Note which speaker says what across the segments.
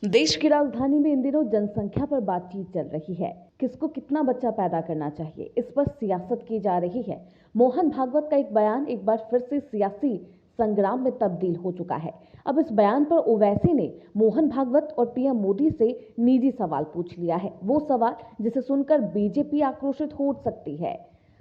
Speaker 1: देश की राजधानी में इन दिनों जनसंख्या पर बातचीत चल रही है। किसको कितना बच्चा पैदा करना चाहिए, इस पर सियासत की जा रही है। मोहन भागवत का एक बयान एक बार फिर से सियासी संग्राम में तब्दील हो चुका है। अब इस बयान पर ओवैसी ने मोहन भागवत और पीएम मोदी से निजी सवाल पूछ लिया है। वो सवाल जिसे सुनकर बीजेपी आक्रोशित हो सकती है।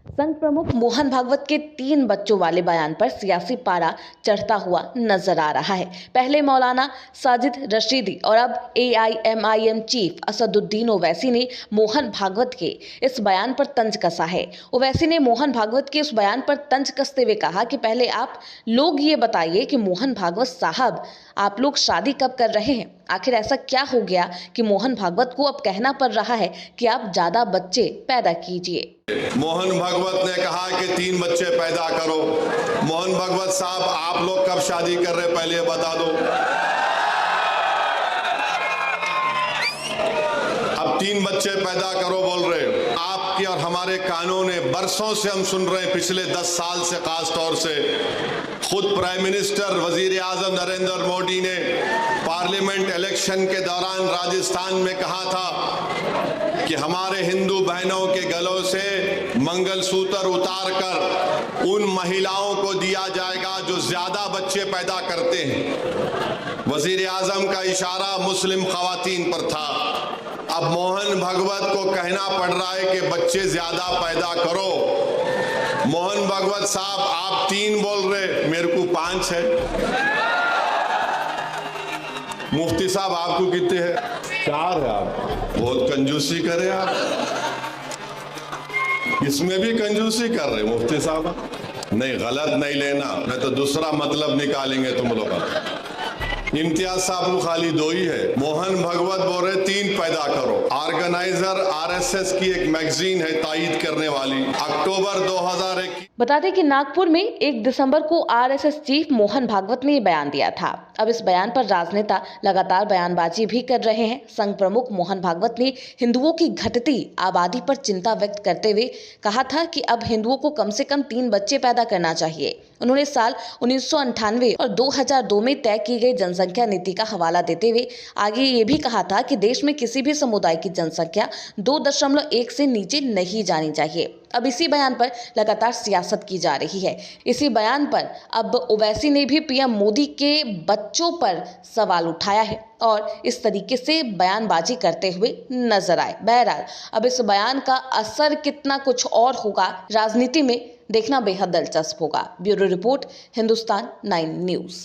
Speaker 1: संघ प्रमुख मोहन भागवत के 3 बच्चों वाले बयान पर सियासी पारा चढ़ता हुआ नजर आ रहा है। पहले मौलाना साजिद रशीदी और अब AIMIM चीफ असदुद्दीन ओवैसी ने मोहन भागवत के इस बयान पर तंज कसा है। ओवैसी ने मोहन भागवत के उस बयान पर तंज कसते हुए कहा कि पहले आप लोग ये बताइए कि मोहन भागवत साहब, आप लोग शादी कब कर रहे हैं? आखिर ऐसा क्या हो गया कि मोहन भागवत को अब कहना पड़ रहा है कि आप ज्यादा बच्चे पैदा कीजिए?
Speaker 2: मोहन भागवत ने कहा कि 3 बच्चे पैदा करो। मोहन भागवत साहब, आप लोग कब शादी कर रहे, पहले बता दो। अब 3 बच्चे पैदा करो बोल रहे। आपके और हमारे कानों ने बरसों से हम सुन रहे हैं, पिछले 10 साल से खास तौर से खुद प्राइम मिनिस्टर वजीर आजम नरेंद्र मोदी ने पार्लियामेंट इलेक्शन के दौरान राजस्थान में कहा था कि हमारे हिंदू बहनों के गलों से मंगलसूत्र उतारकर उन महिलाओं को दिया जाएगा जो ज्यादा बच्चे पैदा करते हैं। वजीर आजम का इशारा मुस्लिम खवातीन पर था। अब मोहन भागवत को कहना पड़ रहा है कि बच्चे ज्यादा पैदा करो। मोहन भागवत साहब, आप 3 बोल रहे, मेरे को 5 है। मुफ्ती साहब, आपको कितने हैं? 4 है। आप बहुत कंजूसी करे। आप इसमें भी कंजूसी कर रहे मुफ्ती साहब। नहीं, गलत नहीं लेना, मैं तो दूसरा मतलब निकालेंगे तुम लोग। इम्तियाज साहब को खाली 2 ही है। मोहन भागवत बोल रहे 3 पैदा करो। ऑर्गेनाइजर RSS की एक मैगजीन है तायीद करने वाली, अक्टूबर 2001।
Speaker 1: बता दें कि नागपुर में 1 दिसंबर को RSS चीफ मोहन भागवत ने बयान दिया था। अब इस बयान पर राजनेता लगातार बयानबाजी भी कर रहे हैं। संघ प्रमुख मोहन भागवत ने हिंदुओं की घटती आबादी पर चिंता व्यक्त करते हुए कहा था कि अब हिंदुओं को कम से कम 3 बच्चे पैदा करना चाहिए। उन्होंने साल 1998 और 2002 में तय की गई जनसंख्या नीति का हवाला देते हुए आगे ये भी कहा था कि देश में किसी भी समुदाय की जनसंख्या 2.1 से नीचे नहीं जानी चाहिए। अब इसी बयान पर लगातार सियासत की जा रही है। इसी बयान पर अब ओवैसी ने भी पीएम मोदी के बच्चों पर सवाल उठाया है और इस तरीके से बयानबाजी करते हुए नजर आए। बहरहाल अब इस बयान का असर कितना कुछ और होगा राजनीति में, देखना बेहद दिलचस्प होगा। Bureau report, Hindustan 9 news.